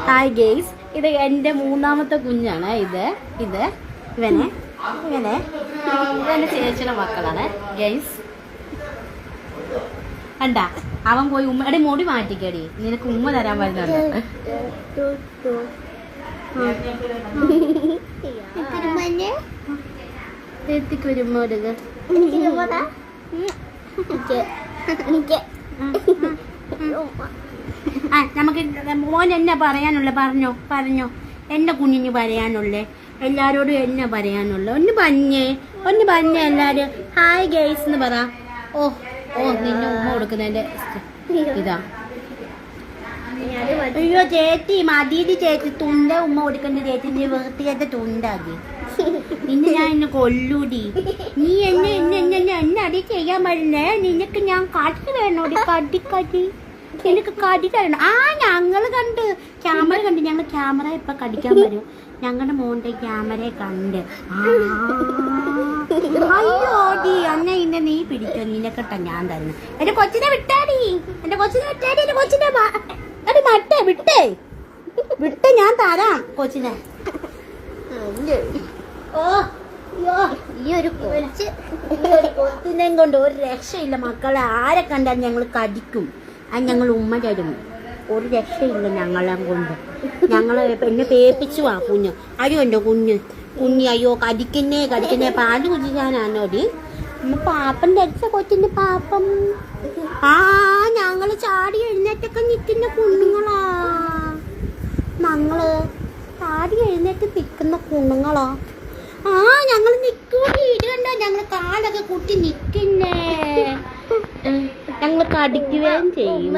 Hi guys, ഇത് എൻ്റെ മൂന്നാമത്തെ കുഞ്ഞാണ്. ഇവനെ ചേച്ചിയുടെ മക്കളാണ് ഗെയ്സ്. കണ്ടാ, അവൻ പോയി ഉമ്മയുടെ മുടി മാറ്റിക്കടി, നിനക്ക് ഉമ്മ തരാൻ വരുന്നുണ്ട്. നമുക്ക് മോൻ എന്നാ പറയാനുള്ള പറഞ്ഞോ എന്റെ കുഞ്ഞിന് പറയാനുള്ളേ, എല്ലാരോടും എന്നാ പറയാനുള്ള? ഒന്ന് പറഞ്ഞേ എല്ലാരും ഹായ് ഗെയ്സ് എന്ന് പറ. ഓ നിന്നെ ഉമ്മ കൊടുക്കുന്നതിന്റെ ഇതാ. അയ്യോ ചേച്ചി മതീതി ചേച്ചി, തുണ്ട ഉമ്മ കൊടുക്കേണ്ട ചേച്ചി, നീ വൃത്തിയായിട്ട് തുണ്ടാക്കി. നിന്നെ ഞാൻ എന്നെ കൊല്ലൂടി. നീ എന്നെ അടി ചെയ്യാൻ പറ്റില്ലേ? നിനക്ക് ഞാൻ കടി വേണോടി, കടി എനിക്ക് കടി തരണം. ഞങ്ങള് ക്യാമറ കണ്ട് ഞങ്ങൾ ക്യാമറ ഇപ്പൊ കടിക്കാൻ വരും. ഞങ്ങളുടെ മോന്റെ ക്യാമറയെ കണ്ട് അയ്യോടി അന്നെ ഇന്നെ നീ പിടിച്ചോ, നിനക്കെട്ട ഞാൻ തരുന്നു. എന്റെ കൊച്ചിനെ വിട്ടാടി, എന്റെ കൊച്ചിനെ വിട്ടേ ഞാൻ തരാം കൊച്ചിനെ. ഈ ഒരു കൊച്ചിനെ കൊണ്ട് ഒരു രക്ഷയില്ല മക്കളെ. ആരെ കണ്ടാൽ ഞങ്ങൾ കടിക്കും, ഞങ്ങൾ ഉമ്മ തരും. ഒരു രക്ഷയില്ല ഞങ്ങളെ കൊണ്ട്. ഞങ്ങളെ എന്നെ പേപ്പിച്ചു കുഞ്ഞ്. അയ്യോ എൻ്റെ കുഞ്ഞ് അയ്യോ കടിക്കുന്നേ പാല് കുടിക്കാനാണോടി? പാപ്പൻ്റെ അടിച്ച കൊച്ചിൻ്റെ പാപ്പം. ഞങ്ങള് ചാടി എഴുന്നേറ്റൊക്കെ നിൽക്കുന്ന കുഞ്ഞുങ്ങളാ. ഞങ്ങള് ചാടി എഴുന്നേറ്റ് നിൽക്കുന്ന കുഞ്ഞുങ്ങളാ. ഞങ്ങൾ നിൽക്കൂടി. ഇത് കണ്ടോ, ഞങ്ങൾ കാലൊക്കെ കുട്ടി നിൽക്കുന്നേ. ഞങ്ങൾ കടിക്കുകയും ചെയ്യും.